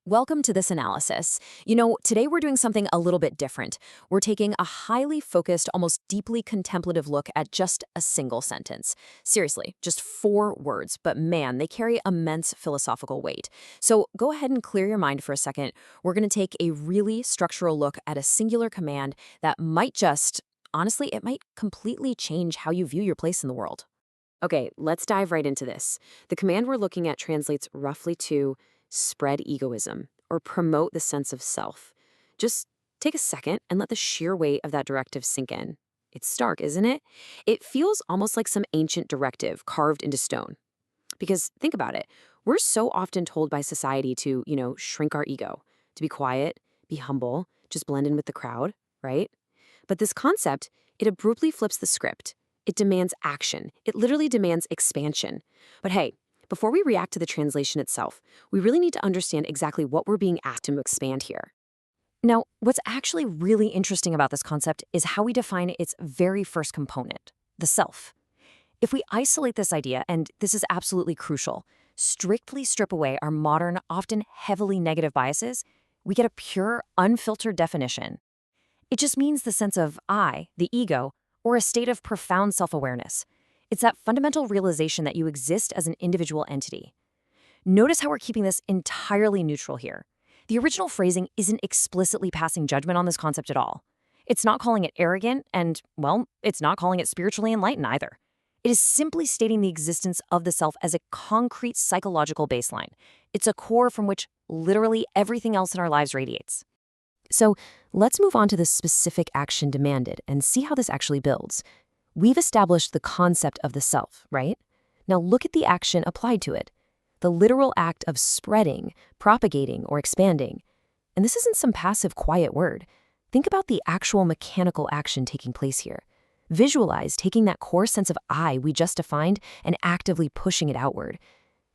Welcome to this analysis. Today we're doing something a little bit different. We're taking a highly focused, almost deeply contemplative look at just a single sentence. Seriously, just 4 words, but man, they carry immense philosophical weight. So go ahead and clear your mind for a second. We're going to take a really structural look at a singular command that might honestly, it might completely change how you view your place in the world. Okay, let's dive right into this. The command we're looking at translates roughly to spread egoism or promote the sense of self. Just take a second and let the sheer weight of that directive sink in. It's stark, isn't it? It feels almost like some ancient directive carved into stone. Because think about it, we're so often told by society to, shrink our ego, to be quiet, be humble, just blend in with the crowd, right? But this concept, it abruptly flips the script. It demands action. It literally demands expansion. But hey, before we react to the translation itself, we really need to understand exactly what we're being asked to expand here. Now, what's actually really interesting about this concept is how we define its very first component, the self. If we isolate this idea, and this is absolutely crucial, strictly strip away our modern, often heavily negative biases, we get a pure, unfiltered definition. It just means the sense of I, the ego, or a state of profound self-awareness. It's that fundamental realization that you exist as an individual entity. Notice how we're keeping this entirely neutral here. The original phrasing isn't explicitly passing judgment on this concept at all. It's not calling it arrogant, and, well, it's not calling it spiritually enlightened either. It is simply stating the existence of the self as a concrete psychological baseline. It's a core from which literally everything else in our lives radiates. So let's move on to the specific action demanded and see how this actually builds. We've established the concept of the self, right? Now look at the action applied to it. The literal act of spreading, propagating, or expanding. And this isn't some passive, quiet word. Think about the actual mechanical action taking place here. Visualize taking that core sense of I we just defined and actively pushing it outward.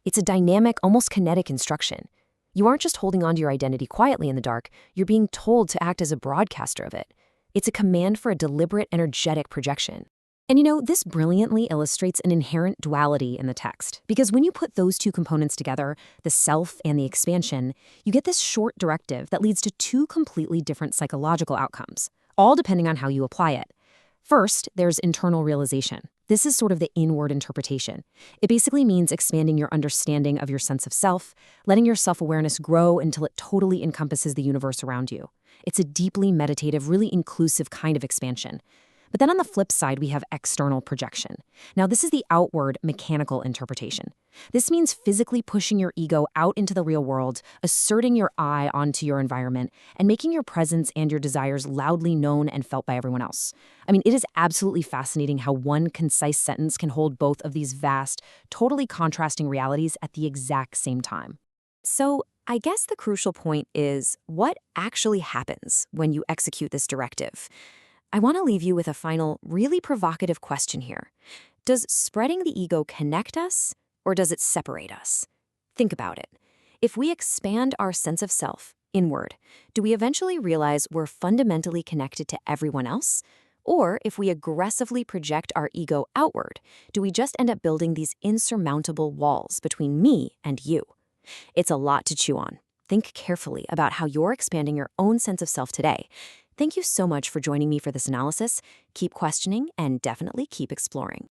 It's a dynamic, almost kinetic instruction. You aren't just holding onto your identity quietly in the dark, you're being told to act as a broadcaster of it. It's a command for a deliberate, energetic projection. And this brilliantly illustrates an inherent duality in the text, because when you put those two components together, the self and the expansion, you get this short directive that leads to 2 completely different psychological outcomes, all depending on how you apply it. First, there's internal realization. This is sort of the inward interpretation. It basically means expanding your understanding of your sense of self, letting your self-awareness grow until it totally encompasses the universe around you. It's a deeply meditative, really inclusive kind of expansion. But then on the flip side, we have external projection. Now, this is the outward, mechanical interpretation. This means physically pushing your ego out into the real world, asserting your I onto your environment, and making your presence and your desires loudly known and felt by everyone else. I mean, it is absolutely fascinating how one concise sentence can hold both of these vast, totally contrasting realities at the exact same time. So, I guess the crucial point is, what actually happens when you execute this directive? I want to leave you with a final, really provocative question here. Does spreading the ego connect us, or does it separate us? Think about it. If we expand our sense of self inward, do we eventually realize we're fundamentally connected to everyone else? Or if we aggressively project our ego outward, do we just end up building these insurmountable walls between me and you? It's a lot to chew on. Think carefully about how you're expanding your own sense of self today. Thank you so much for joining me for this analysis. Keep questioning and definitely keep exploring.